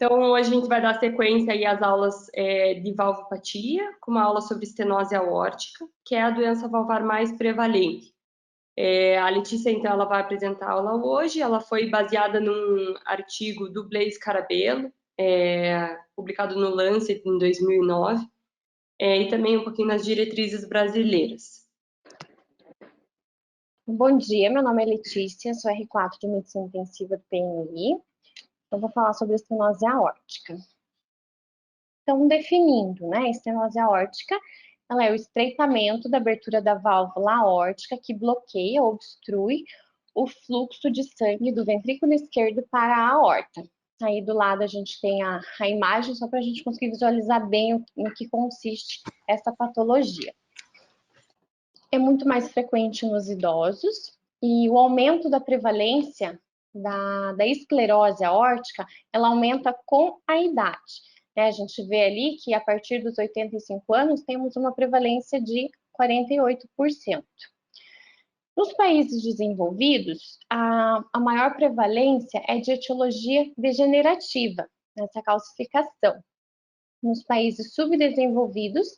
Então, hoje a gente vai dar sequência aí às aulas de valvopatia, com uma aula sobre estenose aórtica, que é a doença valvar mais prevalente. A Letícia, então, ela vai apresentar a aula hoje. Ela foi baseada num artigo do Blaise Carabello, publicado no Lancet em 2009, e também um pouquinho nas diretrizes brasileiras. Bom dia, meu nome é Letícia, sou R4 de Medicina Intensiva do PNI. Eu vou falar sobre a estenose aórtica. Então, definindo, né, a estenose aórtica, ela é o estreitamento da abertura da válvula aórtica que bloqueia ou obstrui o fluxo de sangue do ventrículo esquerdo para a aorta. Aí do lado a gente tem a imagem, só para a gente conseguir visualizar bem no que consiste essa patologia. É muito mais frequente nos idosos e o aumento da prevalência da esclerose aórtica, ela aumenta com a idade. A gente vê ali que a partir dos 85 anos temos uma prevalência de 48%. Nos países desenvolvidos, a maior prevalência é de etiologia degenerativa, nessa calcificação. Nos países subdesenvolvidos,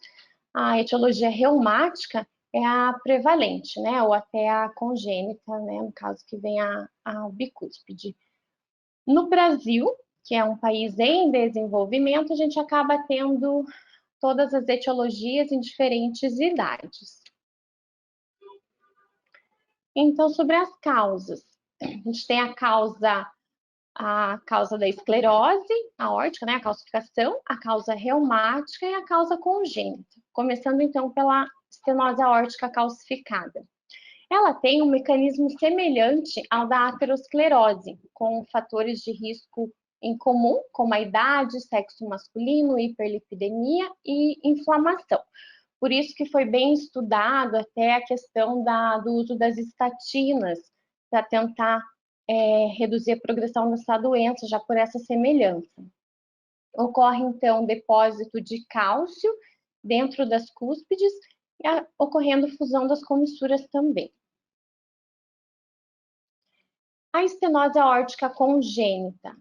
a etiologia reumática é a prevalente, né, ou até a congênita, né, no caso que vem a bicúspide. No Brasil, que é um país em desenvolvimento, a gente acaba tendo todas as etiologias em diferentes idades. Então, sobre as causas, a gente tem a causa da esclerose aórtica, né, a calcificação, a causa reumática e a causa congênita. Começando então pela estenose aórtica calcificada. Ela tem um mecanismo semelhante ao da aterosclerose, com fatores de risco em comum, como a idade, sexo masculino, hiperlipidemia e inflamação. Por isso que foi bem estudado até a questão do uso das estatinas, para tentar reduzir a progressão dessa doença, já por essa semelhança. Ocorre, então, depósito de cálcio dentro das cúspides, ocorrendo fusão das comissuras também. A estenose aórtica congênita.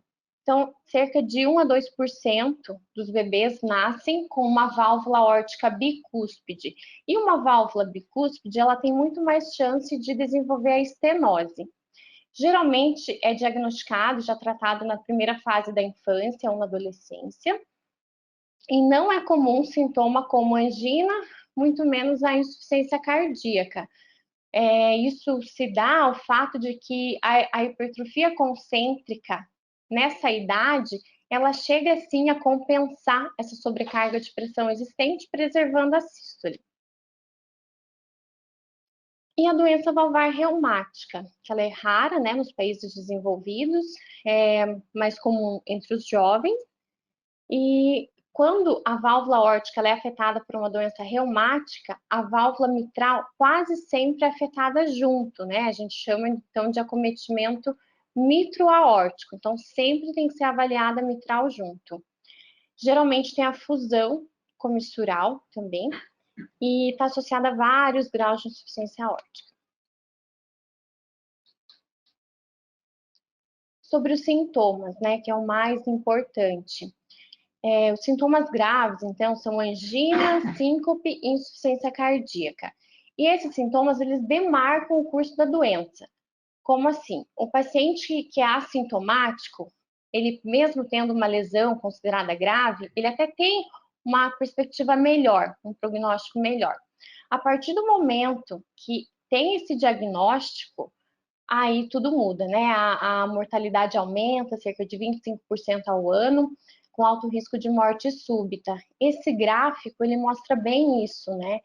Então, cerca de 1 a 2% dos bebês nascem com uma válvula aórtica bicúspide. E uma válvula bicúspide, ela tem muito mais chance de desenvolver a estenose. Geralmente é diagnosticado, já tratado na primeira fase da infância ou na adolescência. E não é comum sintoma como angina, muito menos a insuficiência cardíaca. Isso se dá ao fato de que a hipertrofia concêntrica nessa idade, ela chega sim a compensar essa sobrecarga de pressão existente, preservando a sístole. E a doença valvar reumática, que ela é rara, né, nos países desenvolvidos, é mais comum entre os jovens, e quando a válvula aórtica ela é afetada por uma doença reumática, a válvula mitral quase sempre é afetada junto, né? A gente chama então de acometimento mitro-aórtico, então sempre tem que ser avaliada a mitral junto. Geralmente tem a fusão comissural também, e está associada a vários graus de insuficiência aórtica. Sobre os sintomas, né, que é o mais importante. Os sintomas graves, então, são angina, síncope e insuficiência cardíaca. E esses sintomas, eles demarcam o curso da doença. Como assim? O paciente que é assintomático, ele mesmo tendo uma lesão considerada grave, ele até tem uma perspectiva melhor, um prognóstico melhor. A partir do momento que tem esse diagnóstico, aí tudo muda, né? A mortalidade aumenta cerca de 25% ao ano, com alto risco de morte súbita. Esse gráfico, ele mostra bem isso, né?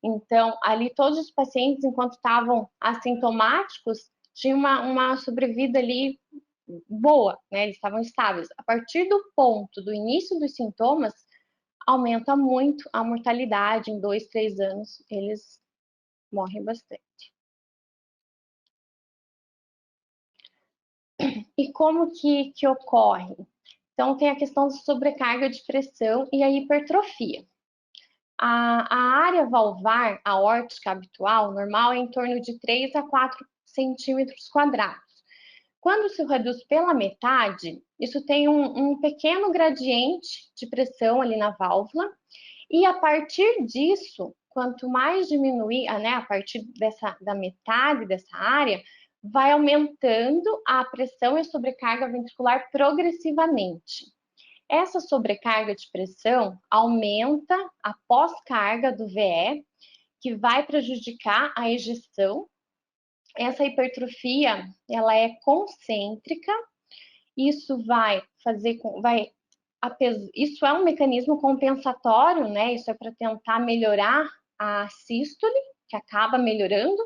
Então, ali todos os pacientes, enquanto estavam assintomáticos, tinham uma sobrevida ali boa, né? Eles estavam estáveis. A partir do ponto do início dos sintomas, aumenta muito a mortalidade, em 2, 3 anos, eles morrem bastante. E como que ocorre? Então, tem a questão de sobrecarga de pressão e a hipertrofia. A área valvar aórtica habitual, normal, é em torno de 3 a 4 centímetros quadrados. Quando se reduz pela metade, isso tem um pequeno gradiente de pressão ali na válvula, e a partir disso, quanto mais diminuir, né, a partir da metade dessa área, vai aumentando a pressão e a sobrecarga ventricular progressivamente. Essa sobrecarga de pressão aumenta a pós-carga do VE, que vai prejudicar a ejeção. Essa hipertrofia, ela é concêntrica, isso isso é um mecanismo compensatório, né? Isso é para tentar melhorar a sístole, que acaba melhorando,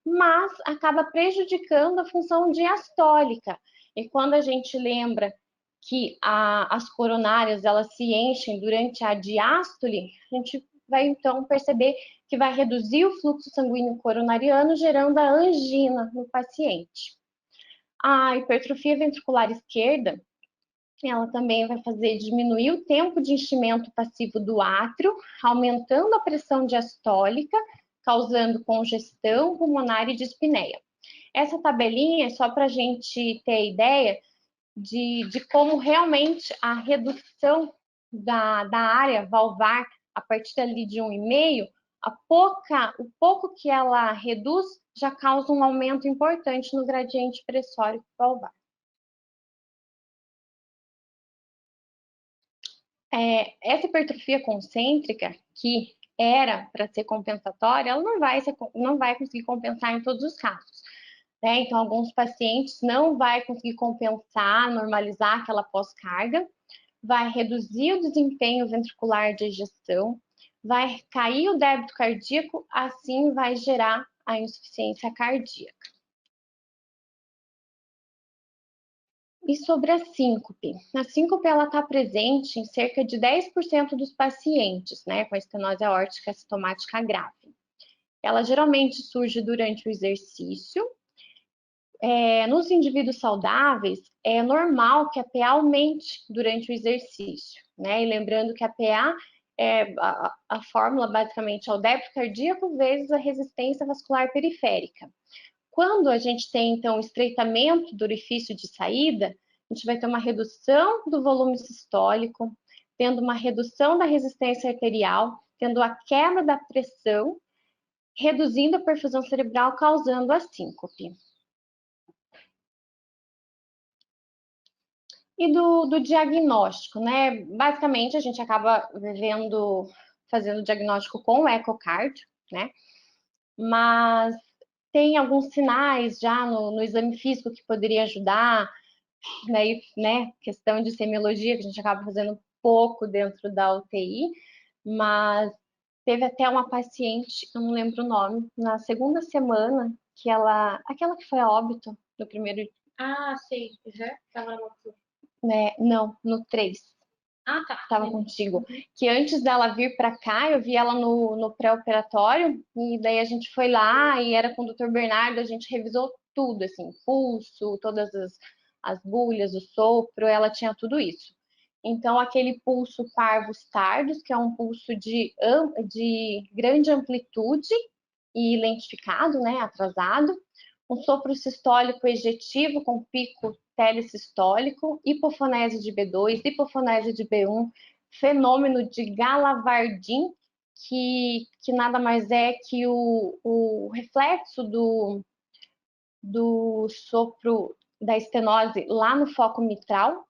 mas acaba prejudicando a função diastólica. E quando a gente lembra que as coronárias elas se enchem durante a diástole, a gente vai então perceber que vai reduzir o fluxo sanguíneo coronariano, gerando a angina no paciente. A hipertrofia ventricular esquerda, ela também vai fazer diminuir o tempo de enchimento passivo do átrio, aumentando a pressão diastólica, causando congestão pulmonar e dispneia. Essa tabelinha é só para a gente ter ideia de como realmente a redução da área valvar a partir ali de 1,5, o pouco que ela reduz já causa um aumento importante no gradiente pressórico valvar. Essa hipertrofia concêntrica, que era para ser compensatória, ela não vai conseguir compensar em todos os casos. Né? Então, alguns pacientes não vai conseguir compensar, normalizar aquela pós-carga, vai reduzir o desempenho ventricular de ejeção, vai cair o débito cardíaco, assim vai gerar a insuficiência cardíaca. E sobre a síncope? A síncope está presente em cerca de 10% dos pacientes, né, com estenose aórtica sintomática grave. Ela geralmente surge durante o exercício. Nos indivíduos saudáveis, é normal que a PA aumente durante o exercício, né? E lembrando que a PA, a fórmula basicamente é o débito cardíaco vezes a resistência vascular periférica. Quando a gente tem, então, estreitamento do orifício de saída, a gente vai ter uma redução do volume sistólico, tendo uma redução da resistência arterial, tendo a queda da pressão, reduzindo a perfusão cerebral, causando a síncope. E do diagnóstico, né? Basicamente, a gente acaba fazendo o diagnóstico com o ecocardio, né? Mas tem alguns sinais já no exame físico que poderia ajudar, né? Questão de semiologia, que a gente acaba fazendo pouco dentro da UTI, mas teve até uma paciente, eu não lembro o nome, na segunda semana, aquela que foi a óbito no primeiro... Ah, sei, estava né? Não, no 3. Ah, tá. Estava contigo. Que antes dela vir para cá, eu vi ela no pré-operatório, e daí a gente foi lá e era com o Dr. Bernardo, a gente revisou tudo, assim, pulso, todas as bulhas, o sopro, ela tinha tudo isso. Então, aquele pulso parvus tardus, que é um pulso de grande amplitude e lentificado, né, atrasado, um sopro sistólico ejetivo com pico telesistólico, hipofonese de B2, hipofonese de B1, fenômeno de Galavardin, que nada mais é que o reflexo do sopro da estenose lá no foco mitral,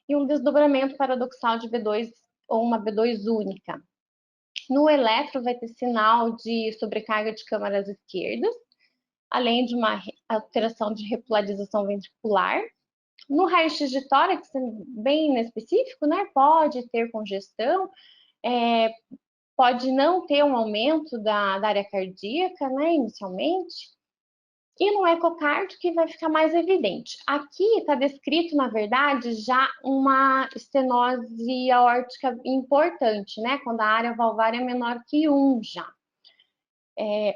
e um desdobramento paradoxal de B2 ou uma B2 única. No eletro vai ter sinal de sobrecarga de câmaras esquerdas, além de uma alteração de repolarização ventricular. No raio-x de tórax, bem inespecífico, né? Pode ter congestão, pode não ter um aumento da área cardíaca, né? Inicialmente. E no ecocardio que vai ficar mais evidente. Aqui está descrito, na verdade, já uma estenose aórtica importante, né? Quando a área valvar é menor que 1 já.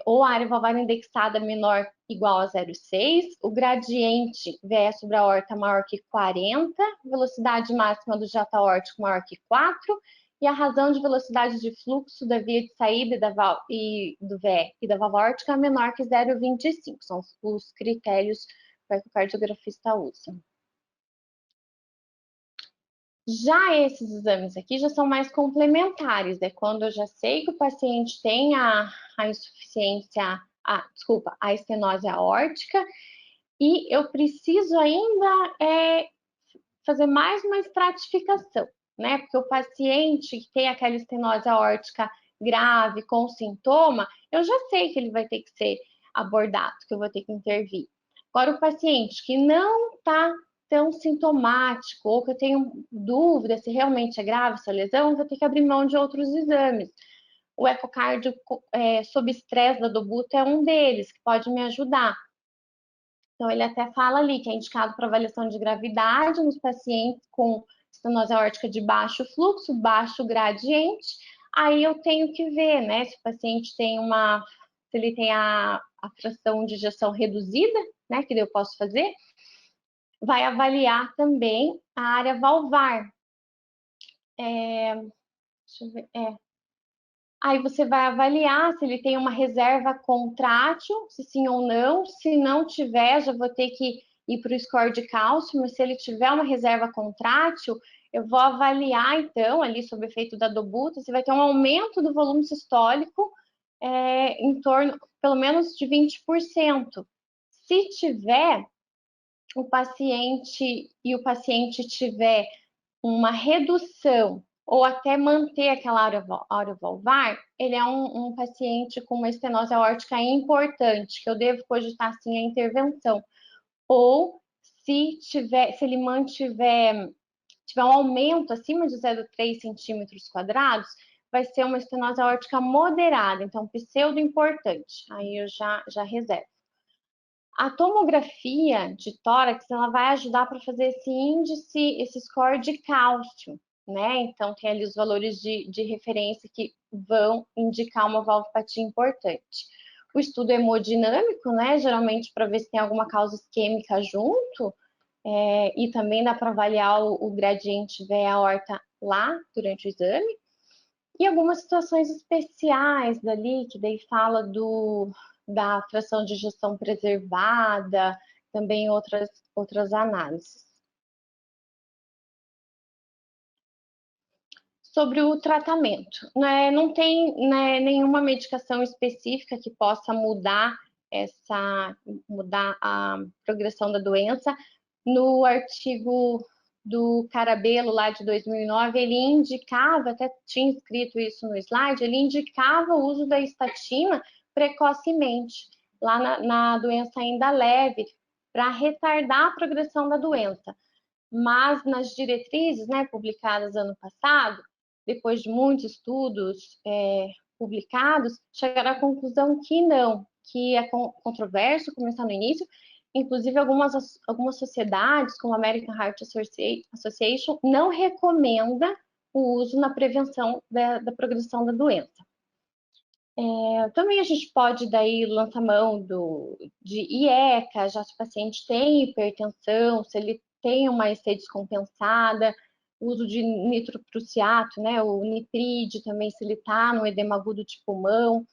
Ou a área valvar indexada menor igual a 0,6, o gradiente VE sobre a aorta maior que 40, velocidade máxima do jato aórtico maior que 4, e a razão de velocidade de fluxo da via de saída do VE e da válvula aórtica menor que 0,25. São os critérios ecocardiografista usa. Já esses exames aqui já são mais complementares, é quando eu já sei que o paciente tem a insuficiência, a estenose aórtica, e eu preciso ainda fazer mais uma estratificação, né? Porque o paciente que tem aquela estenose aórtica grave, com sintoma, eu já sei que ele vai ter que ser abordado, que eu vou ter que intervir. Agora, o paciente que não está tão sintomático, ou que eu tenho dúvida se realmente é grave essa lesão, eu vou ter que abrir mão de outros exames. O ecocardio sob estresse da dobuta é um deles, que pode me ajudar. Então, ele até fala ali que é indicado para avaliação de gravidade nos pacientes com estenose aórtica de baixo fluxo, baixo gradiente. Aí eu tenho que ver, né, se o paciente tem se ele tem a fração de ejeção reduzida, né, que eu posso fazer. Vai avaliar também a área valvar. Deixa eu ver, Aí você vai avaliar se ele tem uma reserva contrátil, se sim ou não. Se não tiver, já vou ter que ir para o score de cálcio, mas se ele tiver uma reserva contrátil, eu vou avaliar, então, ali sob efeito da dobuta, se vai ter um aumento do volume sistólico em torno, pelo menos, de 20%. Se tiver, o paciente tiver uma redução ou até manter aquela área valvar, ele é um paciente com uma estenose aórtica importante, que eu devo cogitar sim a intervenção. Ou se ele tiver um aumento acima de 0,3 centímetros quadrados, vai ser uma estenose aórtica moderada, então pseudo importante. Aí eu já reservo. A tomografia de tórax, ela vai ajudar para fazer esse índice, esse score de cálcio, né? Então, tem ali os valores de referência que vão indicar uma valvopatia importante. O estudo hemodinâmico, né? Geralmente para ver se tem alguma causa isquêmica junto, e também dá para avaliar o gradiente veia-aorta lá durante o exame. E algumas situações especiais dali, que daí fala da fração de ejeção preservada, também outras análises. Sobre o tratamento, né, não tem, né, nenhuma medicação específica que possa mudar a progressão da doença. No artigo do Carabello, lá de 2009, ele indicava, até tinha escrito isso no slide, ele indicava o uso da estatina precocemente, lá na doença ainda leve, para retardar a progressão da doença. Mas nas diretrizes, né, publicadas ano passado, depois de muitos estudos publicados, chegaram à conclusão que não, que é controverso começar no início. Inclusive, algumas sociedades, como a American Heart Association, não recomenda o uso na prevenção da progressão da doença. Também a gente pode daí lançar mão de IECA, já se o paciente tem hipertensão, se ele tem uma EC descompensada, uso de nitroprusiato, né, o niprid também, se ele está no edema agudo de pulmão,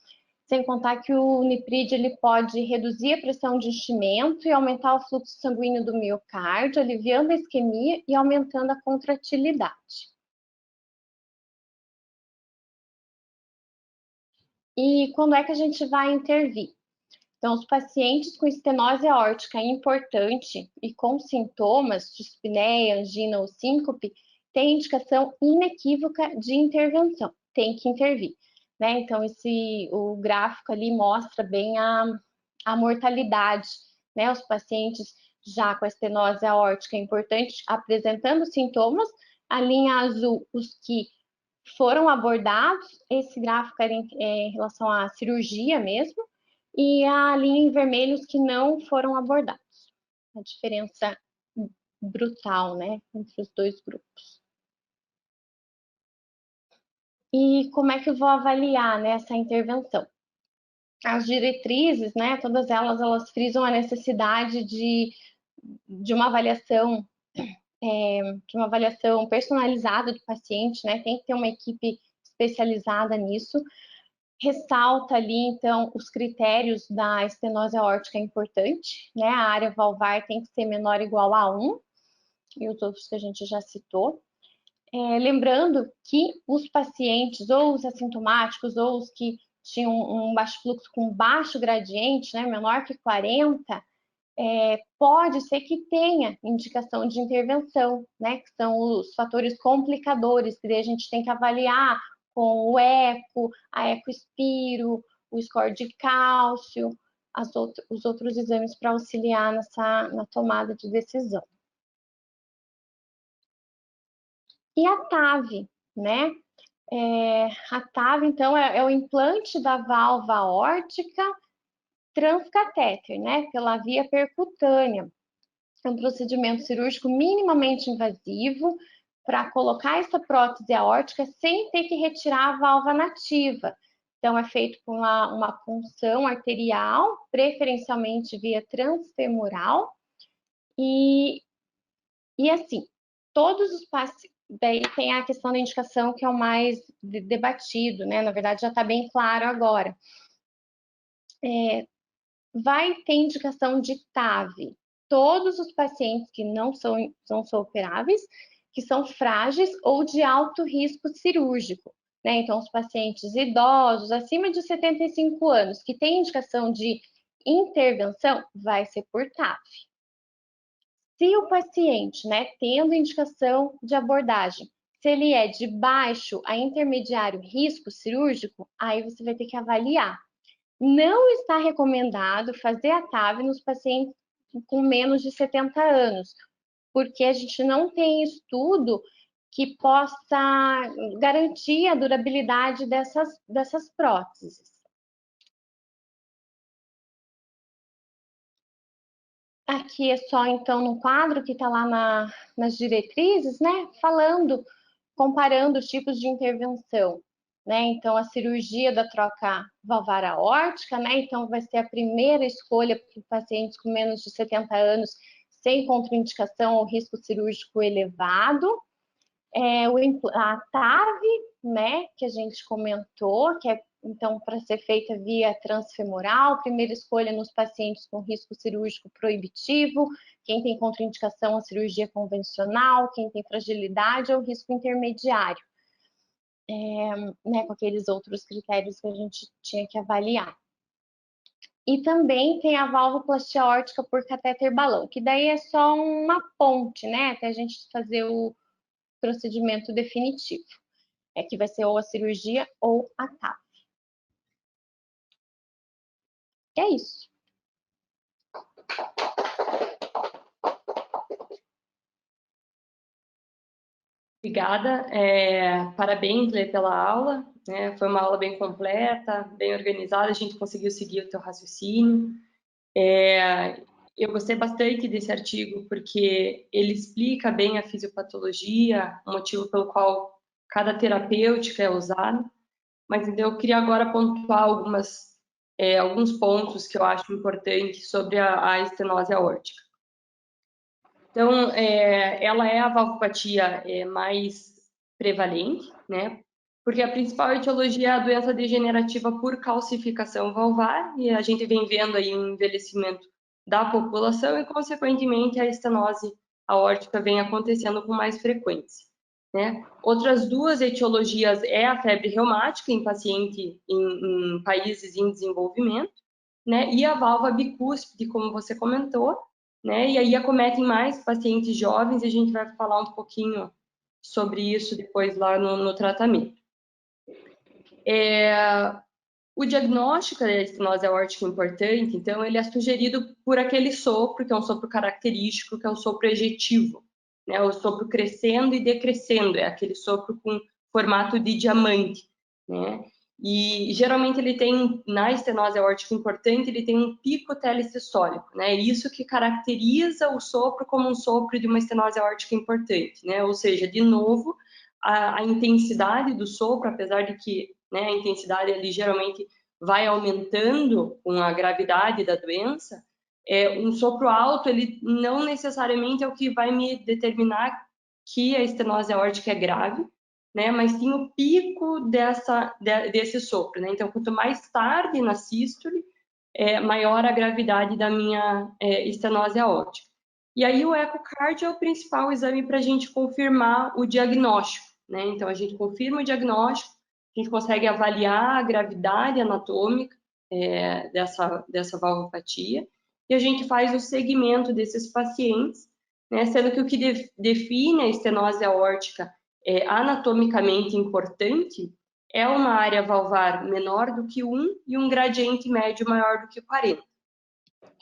sem contar que o niprid ele pode reduzir a pressão de enchimento e aumentar o fluxo sanguíneo do miocárdio, aliviando a isquemia e aumentando a contratilidade. E quando é que a gente vai intervir? Então, os pacientes com estenose aórtica importante e com sintomas de dispneia, angina ou síncope têm indicação inequívoca de intervenção, tem que intervir, né? Então, o gráfico ali mostra bem a mortalidade, né? Os pacientes já com a estenose aórtica importante apresentando sintomas, a linha azul, os que foram abordados, esse gráfico era em relação à cirurgia mesmo, e a linha em vermelho os que não foram abordados. A diferença brutal, né, entre os dois grupos. E como é que eu vou avaliar, né, essa intervenção? As diretrizes, né, todas elas frisam a necessidade de uma avaliação personalizada do paciente, né? Tem que ter uma equipe especializada nisso. ressalta ali, então, os critérios da estenose aórtica é importante, né? A área valvar tem que ser menor ou igual a 1, e os outros que a gente já citou. Lembrando que os pacientes, ou os assintomáticos, ou os que tinham um baixo fluxo com baixo gradiente, né, menor que 40, pode ser que tenha indicação de intervenção, né, que são os fatores complicadores, que a gente tem que avaliar com o eco, a ecospiro, o score de cálcio, os outros exames para auxiliar na tomada de decisão. E a TAV, né? A TAV, então, é o implante da válvula aórtica transcatéter, né? Pela via percutânea. É um procedimento cirúrgico minimamente invasivo para colocar essa prótese aórtica sem ter que retirar a válvula nativa. Então, é feito com uma punção arterial, preferencialmente via transfemoral. E assim, todos os pacientes. Daí tem a questão da indicação, que é o mais debatido, né? Na verdade, já está bem claro agora. Vai ter indicação de TAV. Todos os pacientes que não são operáveis, que são frágeis ou de alto risco cirúrgico, né? Então, os pacientes idosos, acima de 75 anos, que têm indicação de intervenção, vai ser por TAV. Se o paciente, né, tendo indicação de abordagem, se ele é de baixo a intermediário risco cirúrgico, aí você vai ter que avaliar. Não está recomendado fazer a TAV nos pacientes com menos de 70 anos, porque a gente não tem estudo que possa garantir a durabilidade dessas próteses. Aqui é só, então, no quadro que está lá nas diretrizes, né? Comparando os tipos de intervenção, né? Então, a cirurgia da troca valvar aórtica, né? Então, vai ser a primeira escolha para pacientes com menos de 70 anos, sem contraindicação ou risco cirúrgico elevado. A TAV, né? Que a gente comentou, que é então, para ser feita via transfemoral, primeira escolha nos pacientes com risco cirúrgico proibitivo, quem tem contraindicação à cirurgia convencional, quem tem fragilidade ou risco intermediário, né, com aqueles outros critérios que a gente tinha que avaliar. E também tem a valvoplastia aórtica por catéter balão, que daí é só uma ponte, né, até a gente fazer o procedimento definitivo, que vai ser ou a cirurgia ou a TAV. É isso. Obrigada, parabéns, Lê, pela aula, né? Foi uma aula bem completa, bem organizada, a gente conseguiu seguir o teu raciocínio. Eu gostei bastante desse artigo porque ele explica bem a fisiopatologia, o motivo pelo qual cada terapêutica é usada, mas então eu queria agora pontuar alguns pontos que eu acho importantes sobre a estenose aórtica. Então, ela é a valvopatia mais prevalente, né? Porque a principal etiologia é a doença degenerativa por calcificação valvar, e a gente vem vendo aí um envelhecimento da população e, consequentemente, a estenose aórtica vem acontecendo com mais frequência, né? Outras duas etiologias é a febre reumática em paciente em países em desenvolvimento, né? E a válvula bicúspide, como você comentou, né? E aí acometem mais pacientes jovens, e a gente vai falar um pouquinho sobre isso depois lá no tratamento. O diagnóstico da estenose aórtica é importante, então ele é sugerido por aquele sopro, que é um sopro característico, que é o sopro ejetivo, né? O sopro crescendo e decrescendo, é aquele sopro com formato de diamante, né? E geralmente ele tem, na estenose aórtica importante, ele tem um pico telesistólico, né? Isso que caracteriza o sopro como um sopro de uma estenose aórtica importante, né? Ou seja, de novo, a intensidade do sopro, apesar de que, né, a intensidade ali geralmente vai aumentando com a gravidade da doença, um sopro alto, ele não necessariamente é o que vai me determinar que a estenose aórtica é grave, né, mas sim o pico desse sopro, né? Então, quanto mais tarde na sístole, maior a gravidade da minha estenose aórtica. E aí o ecocardio é o principal exame para a gente confirmar o diagnóstico, né? Então, a gente confirma o diagnóstico, a gente consegue avaliar a gravidade anatômica dessa valvopatia, e a gente faz o segmento desses pacientes, né? Sendo que o que define a estenose aórtica anatomicamente importante é uma área valvar menor do que 1 e um gradiente médio maior do que 40.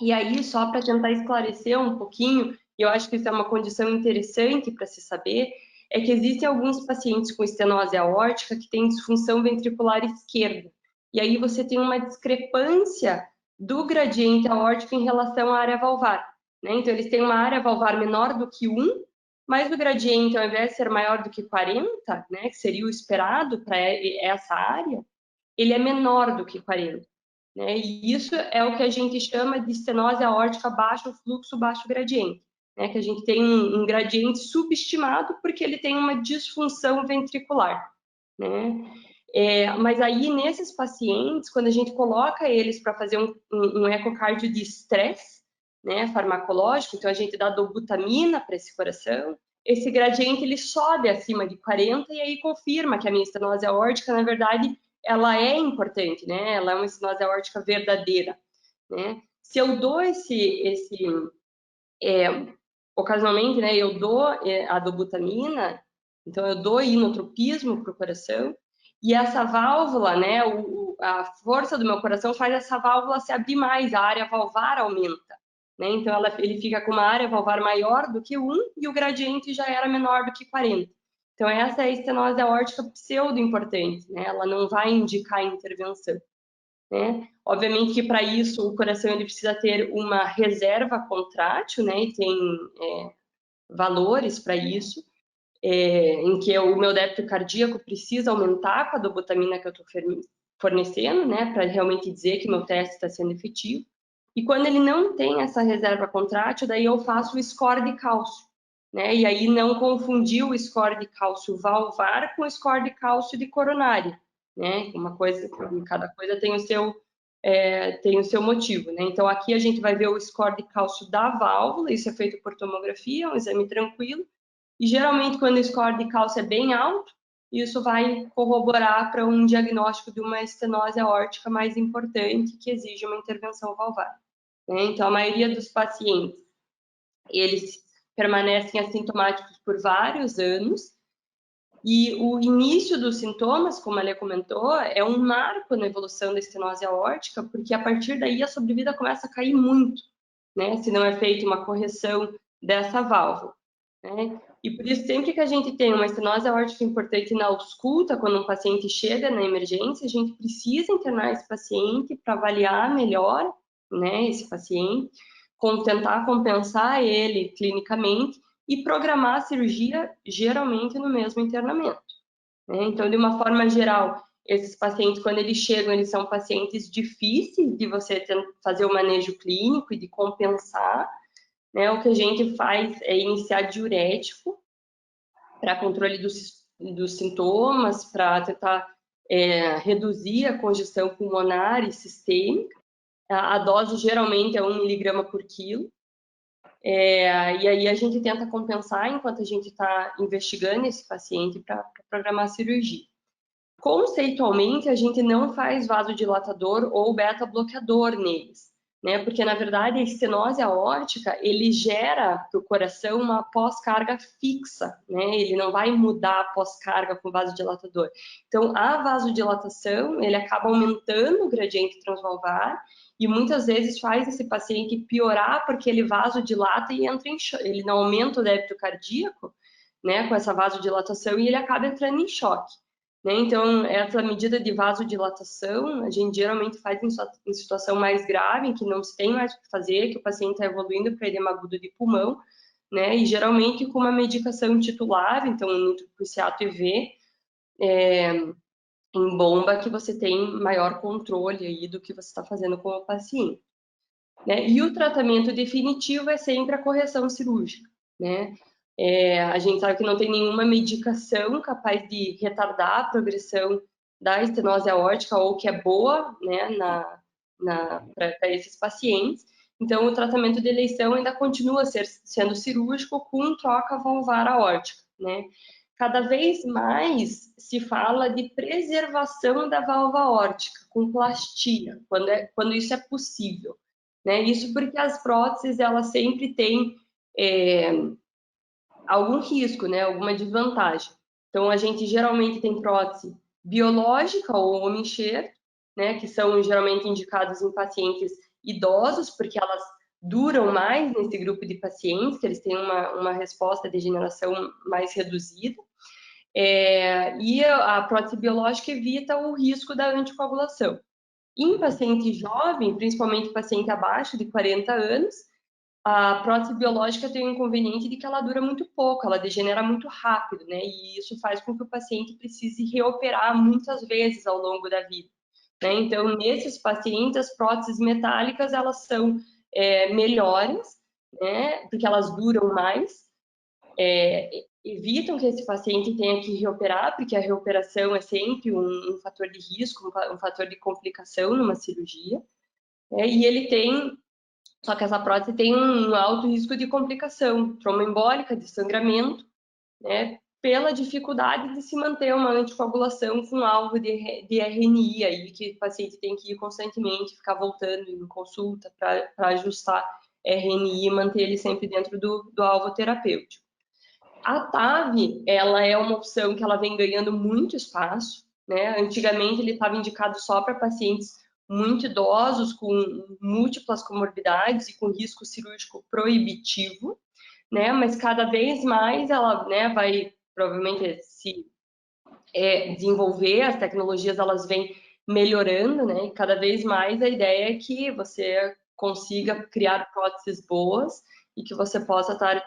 E aí, só para tentar esclarecer um pouquinho, e eu acho que isso é uma condição interessante para se saber, é que existem alguns pacientes com estenose aórtica que têm disfunção ventricular esquerda. E aí você tem uma discrepância do gradiente aórtico em relação à área valvar, né? Então, eles têm uma área valvar menor do que 1, mas o gradiente, ao invés de ser maior do que 40, né, que seria o esperado para essa área, ele é menor do que 40. Né? E isso é o que a gente chama de estenose aórtica baixo fluxo, baixo gradiente, né? Que a gente tem um gradiente subestimado porque ele tem uma disfunção ventricular, né? Mas aí, nesses pacientes, quando a gente coloca eles para fazer um ecocardio de estresse, né, farmacológico, então a gente dá dobutamina para esse coração, esse gradiente ele sobe acima de 40 e aí confirma que a minha estenose aórtica, na verdade, ela é importante, né? Ela é uma estenose aórtica verdadeira, né? Se eu dou ocasionalmente, né, eu dou a dobutamina, então eu dou inotropismo para o coração, e essa válvula, né, a força do meu coração faz essa válvula se abrir mais, a área valvar aumenta, né? Então ele fica com uma área valvar maior do que 1 e o gradiente já era menor do que 40. Então essa é a estenose aórtica pseudo-importante, né? Ela não vai indicar intervenção, né? Obviamente que para isso o coração ele precisa ter uma reserva contrátil, né? E tem valores para isso, em que o meu débito cardíaco precisa aumentar com a dobutamina que eu estou fornecendo, né? Para realmente dizer que meu teste está sendo efetivo. E quando ele não tem essa reserva contrátil, daí eu faço o score de cálcio, né? E aí não confundir o score de cálcio valvar com o score de cálcio de coronária, né? Uma coisa, cada coisa tem o seu motivo, né? Então aqui a gente vai ver o score de cálcio da válvula, isso é feito por tomografia, é um exame tranquilo, e geralmente quando o score de cálcio é bem alto, isso vai corroborar para um diagnóstico de uma estenose aórtica mais importante que exige uma intervenção valvar, né? Então a maioria dos pacientes, eles permanecem assintomáticos por vários anos, e o início dos sintomas, como a Lê comentou, é um marco na evolução da estenose aórtica, porque a partir daí a sobrevida começa a cair muito, né? Se não é feita uma correção dessa válvula, né? E por isso, sempre que a gente tem uma estenose aórtica importante na ausculta, quando um paciente chega na emergência, a gente precisa internar esse paciente para avaliar melhor, né, esse paciente, tentar compensar ele clinicamente e programar a cirurgia geralmente no mesmo internamento, né? Então, de uma forma geral, esses pacientes, quando eles chegam, eles são pacientes difíceis de você fazer o manejo clínico e de compensar, né? O que a gente faz é iniciar diurético para controle dos sintomas, para tentar reduzir a congestão pulmonar e sistêmica. A dose geralmente é 1 miligrama por quilo. E aí a gente tenta compensar enquanto a gente está investigando esse paciente para programar a cirurgia. Conceitualmente, a gente não faz vasodilatador ou beta-bloqueador neles, né? Porque, na verdade, a estenose aórtica, ele gera para o coração uma pós-carga fixa, né? Ele não vai mudar a pós-carga com vasodilatador. Então, a vasodilatação, ele acaba aumentando o gradiente transvalvar e muitas vezes faz esse paciente piorar porque ele vasodilata e entra ele não aumenta o débito cardíaco, né? Com essa vasodilatação e ele acaba entrando em choque, né? Então, essa medida de vasodilatação, a gente geralmente faz em situação mais grave, em que não se tem mais o que fazer, que o paciente está evoluindo para edema agudo de pulmão, né? E geralmente com uma medicação titular, então um nitroglicinato EV, em bomba, que você tem maior controle aí do que você está fazendo com o paciente, né? E o tratamento definitivo é sempre a correção cirúrgica, né? A gente sabe que não tem nenhuma medicação capaz de retardar a progressão da estenose aórtica ou que é boa, né, para esses pacientes. Então, o tratamento de eleição ainda continua sendo cirúrgico com troca valvar aórtica, né? Cada vez mais se fala de preservação da válvula aórtica com plastia, quando isso é possível, né? Isso porque as próteses, elas sempre têm algum risco, né? Alguma desvantagem. Então, a gente geralmente tem prótese biológica ou homem-enxerto, né? Que são geralmente indicados em pacientes idosos, porque elas duram mais nesse grupo de pacientes, que eles têm uma resposta à degeneração mais reduzida. E a prótese biológica evita o risco da anticoagulação. Em paciente jovem, principalmente paciente abaixo de 40 anos, a prótese biológica tem o inconveniente de que ela dura muito pouco, ela degenera muito rápido, né? E isso faz com que o paciente precise reoperar muitas vezes ao longo da vida, né? Então, nesses pacientes, as próteses metálicas, elas são melhores, né? Porque elas duram mais, evitam que esse paciente tenha que reoperar, porque a reoperação é sempre um fator de risco, um fator de complicação numa cirurgia, né? E ele tem, só que essa prótese tem um alto risco de complicação, tromboembólica, de sangramento, né? Pela dificuldade de se manter uma anticoagulação com alvo de RNI, aí que o paciente tem que ir constantemente, ficar voltando em consulta para ajustar RNI e manter ele sempre dentro do alvo terapêutico. A TAV, ela é uma opção que ela vem ganhando muito espaço, né? Antigamente ele estava indicado só para pacientes muito idosos, com múltiplas comorbidades e com risco cirúrgico proibitivo, né? Mas cada vez mais ela, né, vai provavelmente se desenvolver, as tecnologias elas vêm melhorando, né? E cada vez mais a ideia é que você consiga criar próteses boas e que você possa estar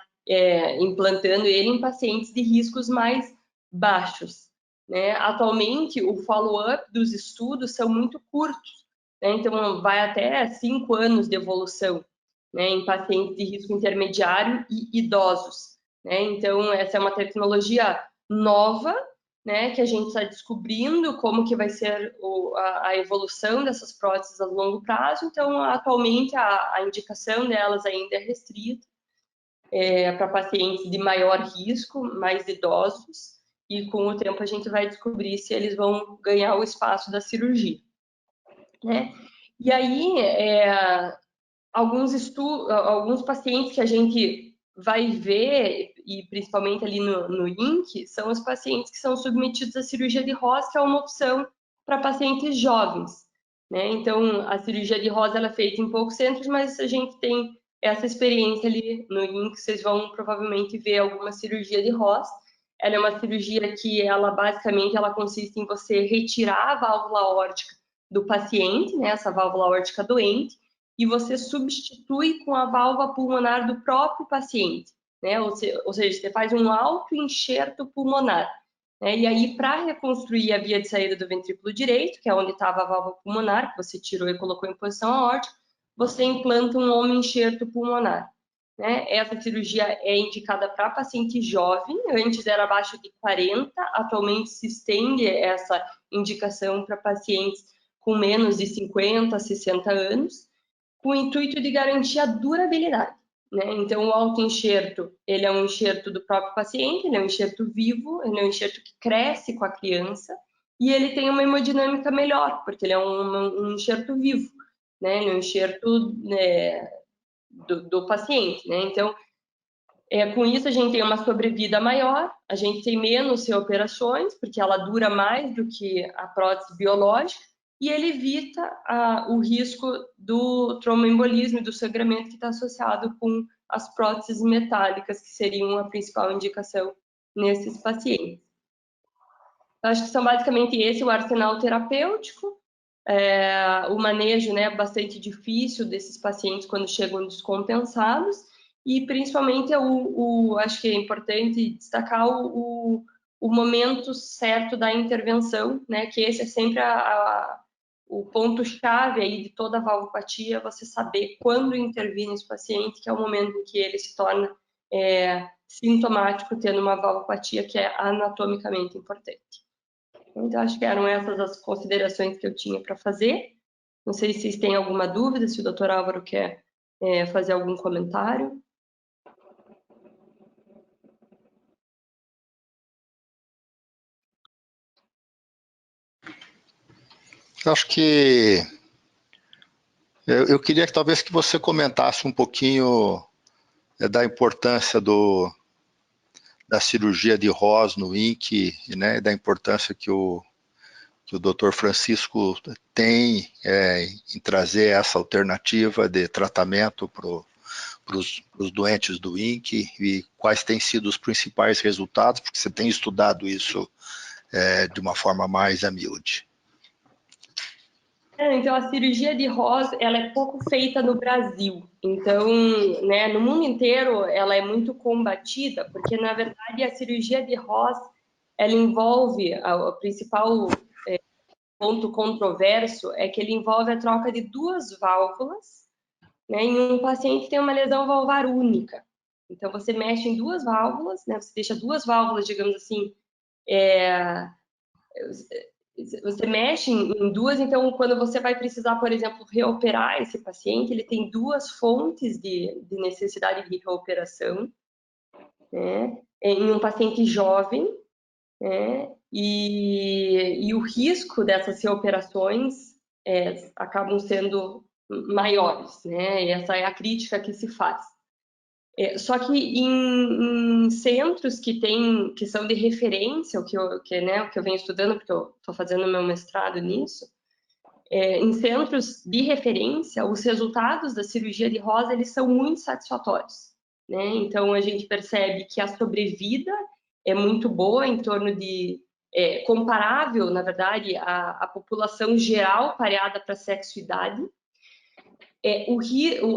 implantando ele em pacientes de riscos mais baixos, né? Atualmente, o follow-up dos estudos são muito curtos, né? Então vai até 5 anos de evolução, né? Em pacientes de risco intermediário e idosos, né? Então essa é uma tecnologia nova, né, que a gente está descobrindo como que vai ser a evolução dessas próteses a longo prazo. Então, atualmente, a indicação delas ainda é restrita para pacientes de maior risco, mais idosos, e com o tempo a gente vai descobrir se eles vão ganhar o espaço da cirurgia, né? E aí, alguns pacientes que a gente vai ver, e principalmente ali no INC, são os pacientes que são submetidos à cirurgia de Ross, que é uma opção para pacientes jovens, né? Então, a cirurgia de Ross ela é feita em poucos centros, mas a gente tem essa experiência ali no INC, vocês vão provavelmente ver alguma cirurgia de Ross. Ela é uma cirurgia que ela basicamente ela consiste em você retirar a válvula aórtica do paciente, né, essa válvula aórtica doente, e você substitui com a válvula pulmonar do próprio paciente, né? Ou seja, você faz um autoenxerto pulmonar, né? E aí, para reconstruir a via de saída do ventrículo direito, que é onde estava a válvula pulmonar, que você tirou e colocou em posição aórtica, você implanta um homem-enxerto pulmonar, né? Essa cirurgia é indicada para paciente jovem, antes era abaixo de 40, atualmente se estende essa indicação para pacientes com menos de 50, 60 anos, com o intuito de garantir a durabilidade, né? Então, o autoenxerto, ele é um enxerto do próprio paciente, ele é um enxerto vivo, ele é um enxerto que cresce com a criança e ele tem uma hemodinâmica melhor, porque ele é um enxerto vivo, né? Ele é um enxerto do paciente, né? Então, com isso a gente tem uma sobrevida maior, a gente tem menos reoperações, porque ela dura mais do que a prótese biológica, e ele evita o risco do tromboembolismo e do sangramento que está associado com as próteses metálicas, que seriam a principal indicação nesses pacientes. Eu acho que são basicamente esse o arsenal terapêutico, o manejo, né, bastante difícil desses pacientes quando chegam descompensados, e principalmente acho que é importante destacar o momento certo da intervenção, né, que esse é sempre o ponto-chave aí de toda a valvopatia, você saber quando intervir nesse paciente, que é o momento em que ele se torna sintomático tendo uma valvopatia que é anatomicamente importante. Então, acho que eram essas as considerações que eu tinha para fazer. Não sei se vocês têm alguma dúvida, se o Dr. Álvaro quer fazer algum comentário. Acho que eu queria que talvez que você comentasse um pouquinho da importância da cirurgia de Ross no INC, né, da importância que o Dr. Francisco tem em trazer essa alternativa de tratamento para os doentes do INC e quais têm sido os principais resultados, porque você tem estudado isso de uma forma mais a miúde. Então, a cirurgia de Ross, ela é pouco feita no Brasil. Então, né, no mundo inteiro, ela é muito combatida, porque, na verdade, a cirurgia de Ross, ela envolve, o principal ponto controverso é que ele envolve a troca de duas válvulas, né, em um paciente que tem uma lesão valvar única. Então, você mexe em duas válvulas, né, você deixa duas válvulas, digamos assim, você mexe em duas, então quando você vai precisar, por exemplo, reoperar esse paciente, ele tem duas fontes de necessidade de reoperação, né? Em um paciente jovem, né? E o risco dessas reoperações acabam sendo maiores, né? E essa é a crítica que se faz. Só que em centros que são de referência, o que eu venho estudando, porque eu estou fazendo meu mestrado nisso, em centros de referência, os resultados da cirurgia de Ross, eles são muito satisfatórios, né? Então, a gente percebe que a sobrevida é muito boa, em torno de comparável, na verdade, à população geral pareada para sexo e idade.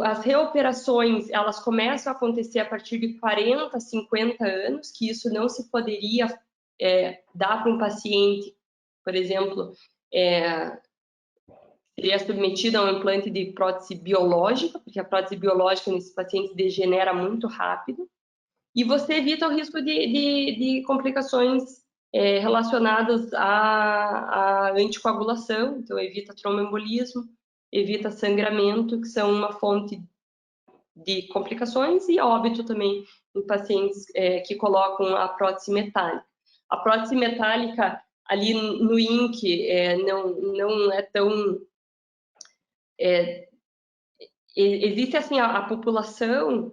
As reoperações, elas começam a acontecer a partir de 40, 50 anos, que isso não se poderia dar para um paciente, por exemplo, seria submetido a um implante de prótese biológica, porque a prótese biológica nesses pacientes degenera muito rápido, e você evita o risco de complicações relacionadas à anticoagulação, então evita tromboembolismo, evita sangramento, que são uma fonte de complicações, e óbito também em pacientes que colocam a prótese metálica. A prótese metálica ali no INC não é tão... existe assim a população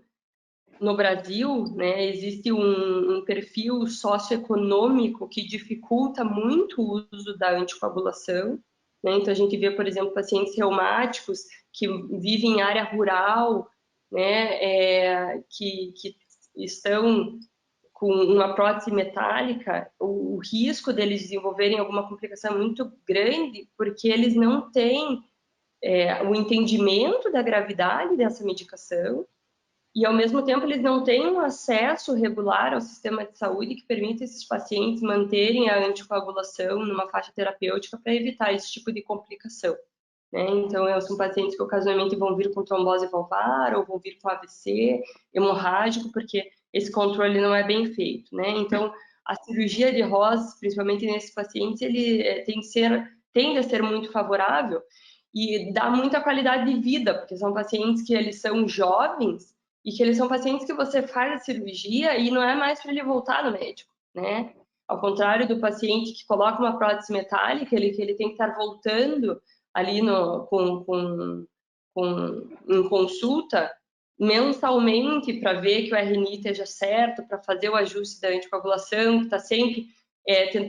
no Brasil, né, existe um perfil socioeconômico que dificulta muito o uso da anticoagulação, né? Então a gente vê, por exemplo, pacientes reumáticos que vivem em área rural, né, que estão com uma prótese metálica, o risco deles desenvolverem alguma complicação é muito grande, porque eles não têm o entendimento da gravidade dessa medicação, e, ao mesmo tempo, eles não têm um acesso regular ao sistema de saúde que permita esses pacientes manterem a anticoagulação numa faixa terapêutica para evitar esse tipo de complicação, né? Então, são pacientes que ocasionalmente vão vir com trombose valvar ou vão vir com AVC hemorrágico, porque esse controle não é bem feito, né? Então, a cirurgia de Ross, principalmente nesses pacientes, ele tende a ser muito favorável e dá muita qualidade de vida, porque são pacientes que eles são jovens e que eles são pacientes que você faz a cirurgia e não é mais para ele voltar no médico, né? Ao contrário do paciente que coloca uma prótese metálica, que ele tem que estar voltando ali em consulta mensalmente para ver que o RNI esteja certo, para fazer o ajuste da anticoagulação, que está sempre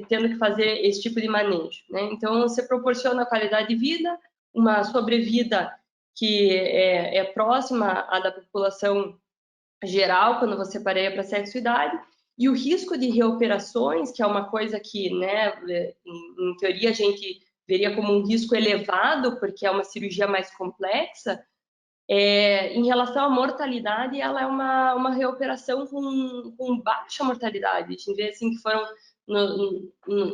tendo que fazer esse tipo de manejo, né? Então, você proporciona qualidade de vida, uma sobrevida que é próxima à da população geral, quando você pareia para sexo e idade, e o risco de reoperações, que é uma coisa que, né, em teoria, a gente veria como um risco elevado, porque é uma cirurgia mais complexa, em relação à mortalidade, ela é uma reoperação com baixa mortalidade. A gente vê assim, que foram,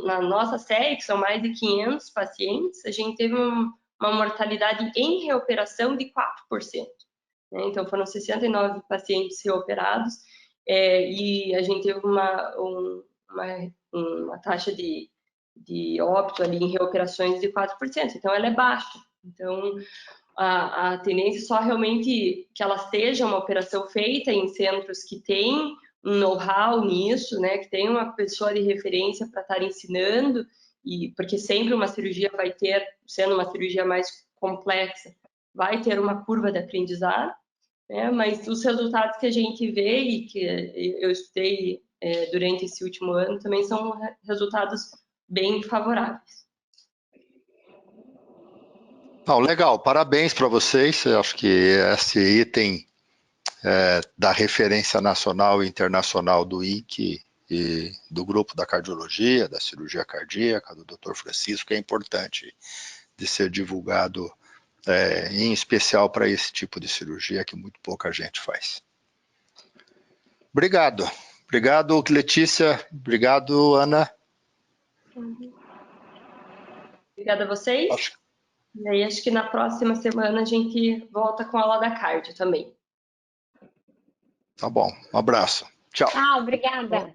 na nossa série, que são mais de 500 pacientes, a gente teve uma mortalidade em reoperação de 4%. Né? Então, foram 69 pacientes reoperados e a gente teve uma taxa de óbito ali em reoperações de 4%, então ela é baixa. Então, a tendência é só realmente que ela seja uma operação feita em centros que têm um know-how nisso, né, que tem uma pessoa de referência para estar ensinando, e porque sempre uma cirurgia vai ter, sendo uma cirurgia mais complexa, vai ter uma curva de aprendizado, né, mas os resultados que a gente vê e que eu estudei durante esse último ano também são resultados bem favoráveis. Não, legal, parabéns para vocês. Eu acho que esse item da referência nacional e internacional do INC e do grupo da cardiologia, da cirurgia cardíaca, do Dr. Francisco, é importante de ser divulgado, em especial para esse tipo de cirurgia que muito pouca gente faz. Obrigado. Obrigado, Letícia. Obrigado, Ana. Obrigada a vocês. E aí, acho que na próxima semana a gente volta com a aula da cardio também. Tá bom. Um abraço. Tchau. Obrigada.